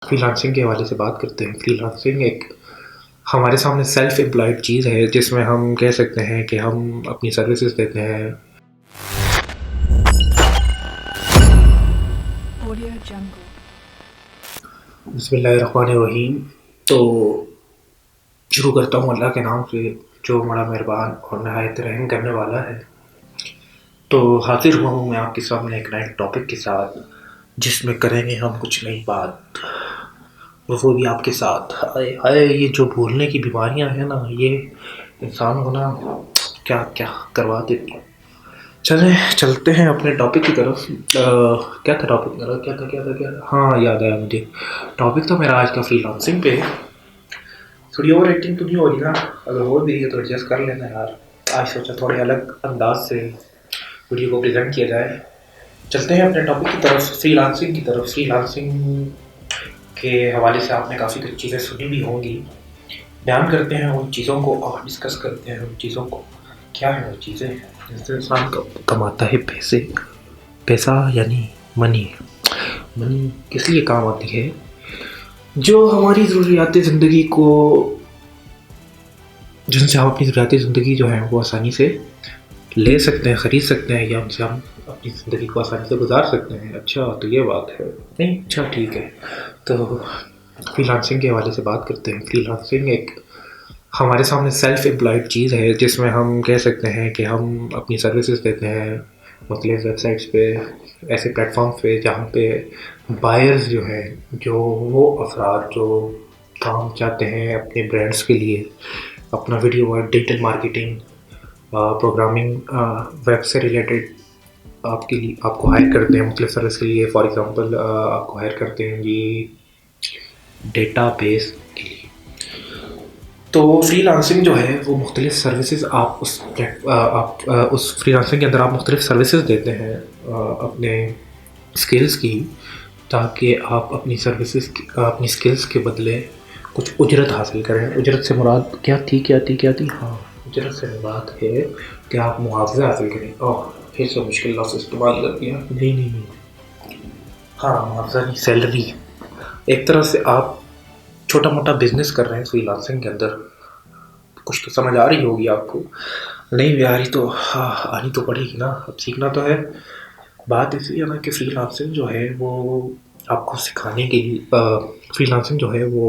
Free lancing کے حوالے سے بات کرتے ہیں۔ فری لانسنگ ایک ہمارے سامنے سیلف امپلائڈ چیز ہے جس میں ہم کہہ سکتے ہیں کہ ہم اپنی سروسز دیتے ہیں۔ بسم اللہ الرحمن الرحیم۔ تو شروع کرتا ہوں اللہ کے نام سے جو بڑا مہربان اور نہایت رحم کرنے والا ہے۔ تو حاضر ہوا ہوں میں آپ کے سامنے ایک نئے ٹاپک کے ساتھ جس میں کریں گے ہم کچھ نئی بات، وہ بھی آپ کے ساتھ۔ یہ جو بولنے کی بیماریاں ہیں نا، یہ انسان کو نا کیا کیا کروا دیتی ہیں۔ چلتے ہیں اپنے ٹاپک کی طرف۔ کیا تھا ٹاپک میرا؟ کیا تھا؟ ہاں یاد آیا مجھے، ٹاپک تھا میرا آج کا فری لانسنگ پہ۔ تھوڑی اوور ایکٹنگ تو نہیں ہو رہی نا؟ اگر ہو بھی رہی ہے تو ایڈجسٹ کر لینا یار۔ آج سوچا تھوڑے الگ انداز سے ویڈیو کو پریزنٹ کیا جائے۔ چلتے ہیں اپنے ٹاپک کی طرف، فری لانسنگ کی طرف۔ فری لانسنگ کے حوالے سے آپ نے کافی کچھ چیزیں سنی بھی ہوں گی۔ بیان کرتے ہیں ان چیزوں کو اور ڈسکس کرتے ہیں ان چیزوں کو، کیا ہے وہ چیزیں جس سے انسان کماتا ہے پیسے۔ پیسہ یعنی منی کس لیے کام آتی ہے؟ جو ہماری ضروریات زندگی کو، جن سے ہم اپنی ضروریات زندگی جو ہیں وہ آسانی سے لے سکتے ہیں، خرید سکتے ہیں، یا ان سے ہم اپنی زندگی کو آسانی سے گزار سکتے ہیں۔ اچھا تو یہ بات ہے نہیں؟ اچھا ٹھیک ہے، تو فری لانسنگ کے حوالے سے بات کرتے ہیں۔ فری لانسنگ ایک ہمارے سامنے سیلف امپلائڈ چیز ہے جس میں ہم کہہ سکتے ہیں کہ ہم اپنی سروسز دیتے ہیں مختلف ویب سائٹس پہ، ایسے پلیٹ فارمس پہ جہاں پہ بائرز جو ہیں، جو وہ افراد جو کام چاہتے ہیں اپنے برانڈس کے لیے، اپنا ویڈیو اور ڈیجیٹل مارکیٹنگ، پروگرامنگ، ویب سے ریلیٹڈ آپ کو ہائر کرتے ہیں مختلف سروس کے لیے۔ فار ایگزامپل آپ کو ہائر کرتے ہیں جی ڈیٹا بیس کے لیے۔ تو فری لانسنگ جو ہے وہ مختلف سروسز آپ اس فری لانسنگ کے اندر آپ مختلف سروسز دیتے ہیں اپنے اسکلز کی، تاکہ آپ اپنی سروسز اپنی اسکلز کے بدلے کچھ اجرت حاصل کریں۔ اجرت سے مراد کیا تھی؟ ہاں، اجرت سے مراد ہے کہ آپ معاوضہ حاصل کریں۔ پھر سے مشکل لفظ استعمال کر دیا۔ نہیں، ہاں معاوضہ نہیں، سیلری۔ ایک طرح سے آپ چھوٹا موٹا بزنس کر رہے ہیں فری لانسنگ کے اندر۔ کچھ تو سمجھ آ رہی ہوگی آپ کو، نہیں بھی آ رہی تو آنی تو پڑے گی نا، اب سیکھنا تو ہے۔ بات اس لیے نا کہ فری لانسنگ جو ہے وہ آپ کو سکھانے کے لیے، فری لانسنگ جو ہے وہ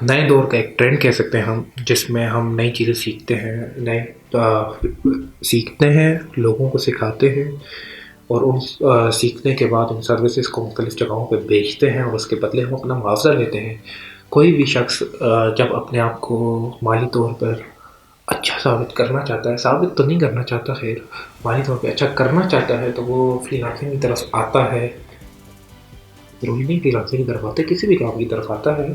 نئے دور کا ایک ٹرینڈ کہہ سکتے ہیں ہم، جس میں ہم نئی چیزیں سیکھتے ہیں، لوگوں کو سکھاتے ہیں، اور ان سیکھنے کے بعد ان سروسز کو مختلف جگہوں پہ بیچتے ہیں، اور اس کے بدلے ہم اپنا معاوضہ لیتے ہیں۔ کوئی بھی شخص جب اپنے آپ کو مالی طور پر اچھا ثابت کرنا چاہتا ہے، ثابت تو نہیں کرنا چاہتا، خیر مالی طور پہ اچھا کرنا چاہتا ہے، تو وہ فری لانسنگ کی طرف آتا ہے۔ ضروری نہیں فری لانسنگ کی طرف آتا ہے، کسی بھی کام کی طرف آتا ہے۔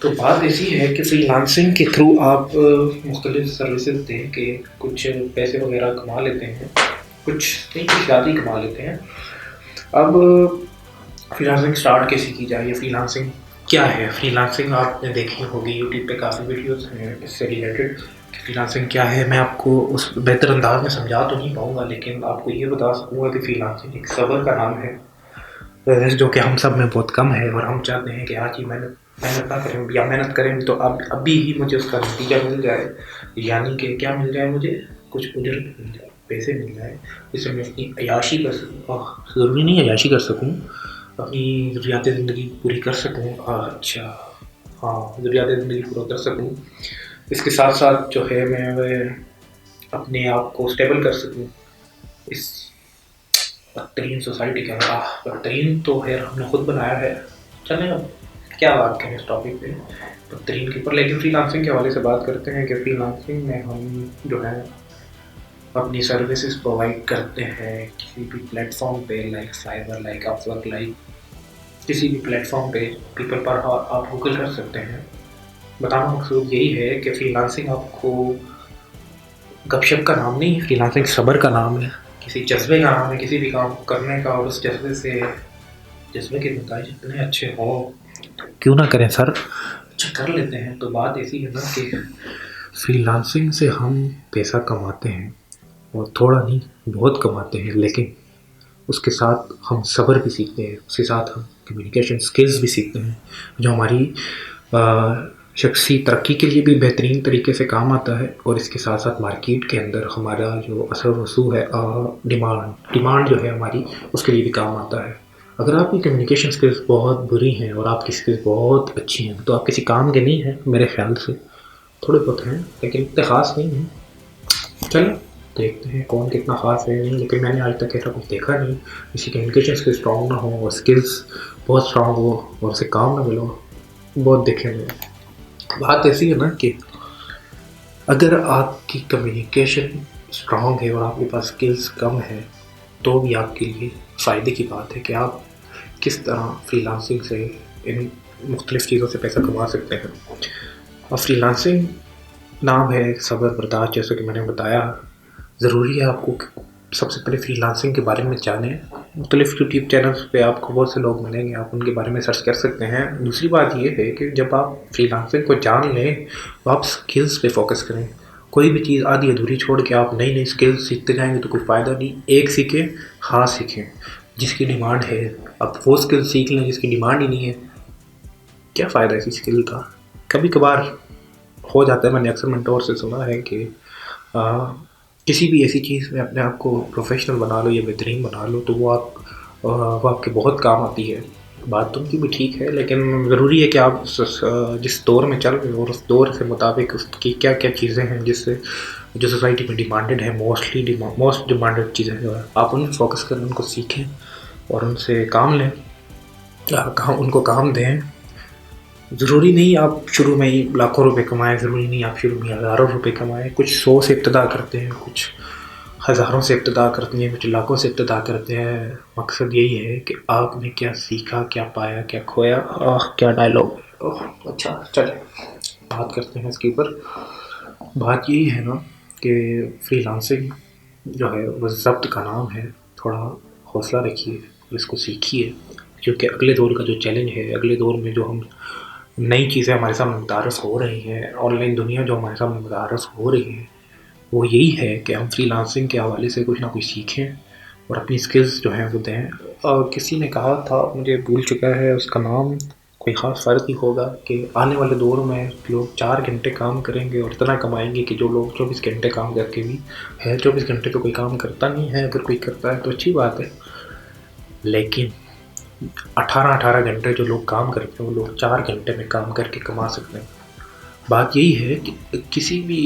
تو بات ایسی ہے کہ فری لانسنگ کے تھرو آپ مختلف سروسز دے کے کچھ پیسے وغیرہ کما لیتے ہیں، کچھ زیادہ ہی کما لیتے ہیں۔ اب فری لانسنگ اسٹارٹ کیسے کی جائے؟ فری لانسنگ کیا ہے؟ فری لانسنگ آپ نے دیکھی ہوگی، یوٹیوب پہ کافی ویڈیوز ہیں اس سے ریلیٹڈ۔ فری لانسنگ کیا ہے میں آپ کو اس بہتر انداز میں سمجھا تو نہیں پاؤں گا، لیکن آپ کو یہ بتا سکوں گا کہ فری لانسنگ ایک صبر کا نام ہے، جو کہ ہم سب میں بہت کم ہے، اور ہم چاہتے ہیں کہ آج ہی محنت نہ کریں یا محنت کریں تو ابھی ہی مجھے اس کا نتیجہ مل جائے، یعنی کہ کیا مل جائے؟ مجھے کچھ اجرت مل جائے، پیسے مل جائے، جس سے میں اپنی عیاشی کر سکوں۔ ضروری نہیں عیاشی کر سکوں، اپنی ضروریات زندگی پوری کر سکوں۔ اچھا ہاں، ضروریات زندگی پورا کر سکوں، اس کے ساتھ ساتھ جو ہے میں اپنے آپ کو اسٹیبل کر سکوں اس بدترین سوسائٹی کے اندر۔ بدترین تو خیر ہم نے خود بنایا ہے، چلیں اب کیا بات کریں اس ٹاپک پہ بدترین کے اوپر۔ لیکن فری لانسنگ کے حوالے سے بات کرتے ہیں کہ فری لانسنگ میں ہم جو ہے اپنی سروسز پرووائڈ کرتے ہیں کسی بھی پلیٹ فارم پہ، لائک فائبر، لائک اپ ورک، لائک کسی بھی پلیٹ فارم پہ پیپل پر آپ گوگل کر سکتے ہیں۔ بتانا مقصود یہی ہے کہ فری لانسنگ آپ کو گپ شپ کا نام نہیں، فری لانسنگ صبر کا نام ہے، کسی جذبے کا نام ہے، کسی بھی کام کرنے کا، اور اس جذبے کے نتائج اتنے اچھے ہوں کیوں نہ کریں سر، اچھا کر لیتے ہیں۔ تو بات ایسی ہے نا کہ فری لانسنگ سے ہم پیسہ کماتے ہیں، اور تھوڑا نہیں بہت کماتے ہیں، لیکن اس کے ساتھ ہم صبر بھی سیکھتے ہیں، اس کے ساتھ ہم کمیونیکیشن سکلز بھی سیکھتے ہیں، جو ہماری شخصی ترقی کے لیے بھی بہترین طریقے سے کام آتا ہے، اور اس کے ساتھ ساتھ مارکیٹ کے اندر ہمارا جو اثر و رسوخ ہے، ڈیمانڈ جو ہے ہماری، اس کے لیے بھی کام آتا ہے۔ اگر آپ کی کمیونیکیشن سکلز بہت بری ہیں اور آپ کی سکلز بہت اچھی ہیں تو آپ کسی کام کے نہیں ہیں میرے خیال سے، تھوڑے بہت ہیں لیکن اتنے خاص نہیں ہیں۔ چلیں دیکھتے ہیں کون کتنا خاص ہے نہیں، لیکن میں نے آج تک ایسا کچھ دیکھا نہیں جس کی کمیونیکیشن اسکلز اسٹرانگ نہ ہو اور اسکلز بہت اسٹرانگ ہو اور اسے کام نہ ملو، بہت دیکھے ہوئے۔ بات ایسی ہے نا کہ اگر آپ کی کمیونیکیشن اسٹرانگ ہے اور آپ کے پاس اسکلز کم ہے تو بھی آپ کے لیے فائدے کی بات ہے کہ آپ کس طرح فری لانسنگ سے ان مختلف چیزوں سے پیسہ کما سکتے ہیں۔ اور فری لانسنگ نام ہے صبر برداشت، جیسا کہ میں نے بتایا، ضروری ہے آپ کو سب سے پہلے فری لانسنگ کے بارے میں جانیں۔ مختلف یوٹیوب چینلز پہ آپ کو بہت سے لوگ ملیں گے، آپ ان کے بارے میں سرچ کر سکتے ہیں۔ دوسری بات یہ ہے کہ جب آپ فری لانسنگ کو جان لیں تو آپ سکلز پہ فوکس کریں۔ کوئی بھی چیز آدھی ادھوری چھوڑ کے آپ نئی سکلز سیکھتے جائیں گے تو کوئی فائدہ نہیں۔ ایک سیکھیں، خاص سیکھیں جس کی ڈیمانڈ ہے، اب وہ سکل سیکھ لیں جس کی ڈیمانڈ ہی نہیں ہے، کیا فائدہ ہے اسی سکل کا؟ کبھی کبھار ہو جاتا ہے، میں نے اکثر منٹور سے سنا ہے کہ کسی بھی ایسی چیز میں اپنے آپ کو پروفیشنل بنا لو یا بہترین بنا لو تو وہ آپ کے بہت کام آتی ہے۔ بات تو ان کی بھی ٹھیک ہے، لیکن ضروری ہے کہ آپ جس دور میں چل رہے ہو اور اس دور سے مطابق اس کی کیا کیا چیزیں ہیں جس سے جو سوسائٹی میں ڈیمانڈڈ ہے، موسٹ ڈیمانڈڈ چیزیں جو ہے، آپ ان میں فوکس کریں، ان کو سیکھیں اور ان سے کام لیں، ان کو کام دیں۔ ضروری نہیں آپ شروع میں ہی لاکھوں روپے کمائیں، ضروری نہیں آپ شروع میں ہزاروں روپے کمائیں، کچھ 100 سے ابتدا کرتے ہیں، کچھ ہزاروں سے ابتدا کرتے ہیں، کچھ لاکھوں سے ابتدا کرتے ہیں۔ مقصد یہی ہے کہ آپ نے کیا سیکھا، کیا پایا، کیا کھویا۔ کیا ڈائلاگ! اچھا چلیں بات کرتے ہیں اس کے اوپر۔ بات یہی ہے نا کہ فری لانسنگ جو ہے وہ ضبط کا نام ہے، تھوڑا حوصلہ رکھیے اور اس کو سیکھیے، کیونکہ اگلے دور کا جو چیلنج ہے، اگلے دور میں جو ہم نئی چیزیں ہمارے سامنے متعارف ہو رہی ہیں، آن لائن دنیا جو ہمارے سامنے متعارف ہو رہی ہے، وہ یہی ہے کہ ہم فری لانسنگ کے حوالے سے کچھ نہ کچھ سیکھیں اور اپنی سکلز جو ہیں وہ دیں۔ اور کسی نے کہا تھا، مجھے بھول چکا ہے اس کا نام، کوئی خاص فرق ہی ہوگا، کہ آنے والے دور میں لوگ 4 گھنٹے کام کریں گے اور اتنا کمائیں گے کہ جو لوگ 24 گھنٹے کام کر کے بھی ہے، 24 گھنٹے تو کوئی کام کرتا نہیں ہے، اگر کوئی کرتا ہے تو اچھی بات ہے، لیکن 18 گھنٹے جو لوگ کام کرتے ہیں وہ لوگ 4 گھنٹے میں کام کر کے کما سکتے ہیں۔ بات یہی ہے کہ کسی بھی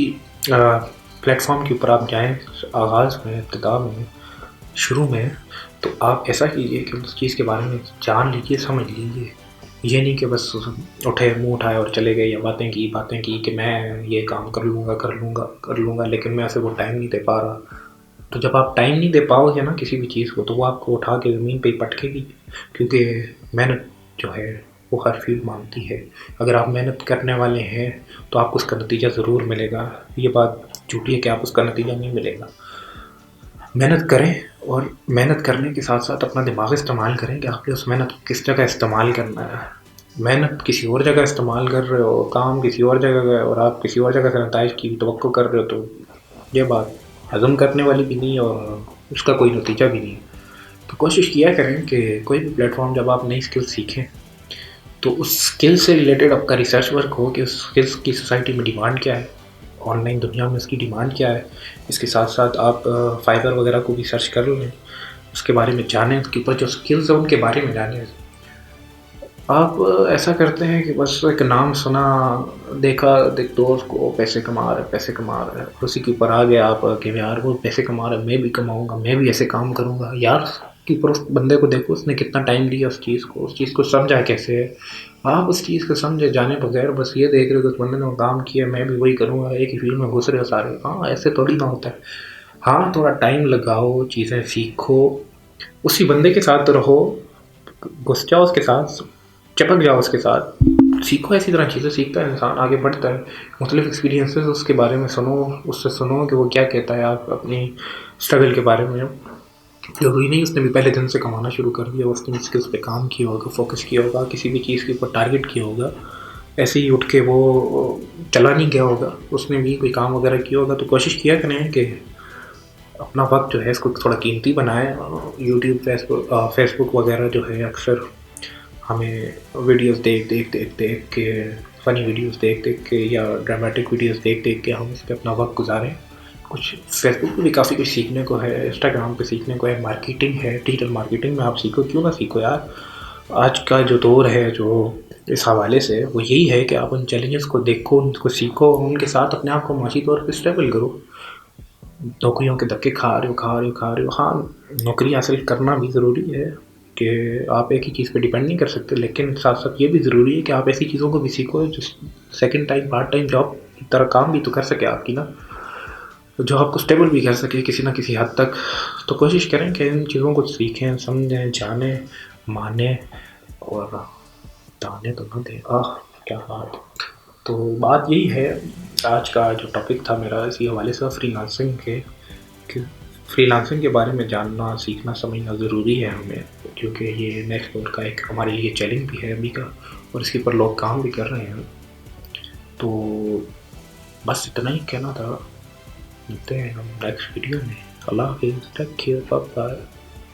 پلیٹ فارم کے اوپر آپ جائیں، آغاز میں، ابتدا میں، شروع میں، تو آپ ایسا کیجیے کہ اس چیز کے بارے میں جان لیجیے، سمجھ لیجیے۔ یہ نہیں کہ بس منہ اٹھائے اور چلے گئے، یا باتیں کی کہ میں یہ کام کر لوں گا، لیکن میں اسے وہ ٹائم نہیں دے پا رہا۔ تو جب آپ ٹائم نہیں دے پاؤ گے نا کسی بھی چیز کو، تو وہ آپ کو اٹھا کے زمین پہ ہی پٹکے گی، کیونکہ محنت جو ہے وہ ہر فیلڈ مانگتی ہے۔ اگر آپ محنت کرنے والے ہیں تو آپ کو اس کا نتیجہ ضرور ملے گا، یہ بات جھوٹی ہے کہ آپ اس کا نتیجہ نہیں ملے گا۔ محنت کریں، اور محنت کرنے کے ساتھ ساتھ اپنا دماغ استعمال کریں کہ آپ نے اس محنت کو کس جگہ استعمال کرنا ہے۔ محنت کسی اور جگہ استعمال کر رہے ہو، کام کسی اور جگہ کا ہے، اور آپ کسی اور جگہ سے نتائج کی توقع کر رہے ہو، تو یہ بات ہضم کرنے والی بھی نہیں اور اس کا کوئی نتیجہ بھی نہیں۔ تو کوشش کیا کریں کہ کوئی بھی پلیٹ فارم جب آپ نئی اسکل سیکھیں تو اس اسکل سے ریلیٹڈ آپ کا ریسرچ ورک ہو کہ اس اسکلس کی سوسائٹی میں ڈیمانڈ کیا ہے، آن لائن دنیا میں اس کی ڈیمانڈ کیا ہے۔ اس کے ساتھ ساتھ آپ فائبر وغیرہ کو بھی سرچ کر لیں، اس کے بارے میں جانیں، اس کے اوپر جو اسکلز ہیں ان کے بارے میں جانیں۔ آپ ایسا کرتے ہیں کہ بس ایک نام سنا، دیکھا دوست کو پیسے کما رہا ہے، اسی کے اوپر آ گیا آپ کہ یار وہ پیسے کما رہا ہے، میں بھی کماؤں گا، میں بھی ایسے کام کروں گا۔ یار کے اوپر اس بندے کو دیکھو، اس نے کتنا ٹائم لیا اس چیز کو سمجھا کیسے ہے۔ آپ اس چیز کو سمجھے جانے بغیر بس یہ دیکھ رہے ہو کہ اس بندے نے کام کیا، میں بھی وہی کروں گا، ایک ہی فیلڈ میں گھس رہے ہو سارے۔ ہاں ایسے تھوڑی نہ ہوتا ہے۔ ہاں تھوڑا ٹائم لگاؤ، چیزیں سیکھو، اسی بندے کے ساتھ رہو، گھس جاؤ اس کے ساتھ، چپک جاؤ اس کے ساتھ، سیکھو۔ ایسی طرح چیزیں سیکھتا ہے انسان، آگے بڑھتا ہے۔ مختلف ایکسپیرینسز اس کے بارے میں سنو، اس سے سنو کہ وہ کیا کہتا ہے، آپ اپنی اسٹرگل کے بارے میں۔ ضروری نہیں اس نے بھی پہلے دن سے کمانا شروع کر دیا، اس نے اسکلس پہ کام کیا ہوگا، فوکس کیا ہوگا، کسی بھی چیز کے اوپر ٹارگٹ کیا ہوگا، ایسے ہی اٹھ کے وہ چلا نہیں گیا ہوگا، اس نے بھی کوئی کام وغیرہ کیا ہوگا۔ تو کوشش کیا کریں کہ اپنا وقت جو ہے اس کو تھوڑا قیمتی بنائیں. یوٹیوب فیس بک وغیرہ جو ہے اکثر ہمیں ویڈیوز دیکھ کے فنی ویڈیوز دیکھ کے یا ڈرامیٹک ویڈیوز دیکھ کے ہم اس پہ اپنا وقت گزاریں. کچھ فیس بک پہ بھی کافی کچھ سیکھنے کو ہے, انسٹاگرام پہ سیکھنے کو ہے, مارکیٹنگ ہے, ڈیجیٹل مارکیٹنگ میں آپ سیکھو, کیوں نہ سیکھو یار. آج کا جو دور ہے جو اس حوالے سے وہ یہی ہے کہ آپ ان چیلنجز کو دیکھو, ان کو سیکھو, ان کے ساتھ اپنے آپ کو معاشی طور پہ اسٹیبل کرو. نوکریوں کے دھکے کھا رہے ہو. ہاں, نوکری حاصل کرنا بھی ضروری ہے کہ آپ ایک ہی چیز پہ ڈیپینڈ نہیں کر سکتے, لیکن ساتھ ساتھ یہ بھی ضروری ہے کہ آپ ایسی چیزوں کو بھی سیکھو جو second time part time job کی طرح کام بھی تو کر سکے آپ کی نا, جو آپ کو اسٹیبل بھی کر سکے کسی نہ کسی حد تک. تو کوشش کریں کہ ان چیزوں کو سیکھیں, سمجھیں, جانیں, مانیں اور دانے تو نہ دیں. کیا بات. تو بات یہی ہے, آج کا جو ٹاپک تھا میرا اسی حوالے سے فری لانسنگ کے, کہ فری لانسنگ کے بارے میں جاننا, سیکھنا, سمجھنا ضروری ہے ہمیں, کیونکہ یہ نیکسٹ دور کا ایک ہمارے لیے چیلنج بھی ہے ابھی کا, اور اس کے اوپر لوگ کام بھی کر رہے ہیں. تو بس اتنا ہی کہنا تھا. ملتے ہیں ہم نیکسٹ ویڈیو میں. اللہ حافظ. Take care. بائے.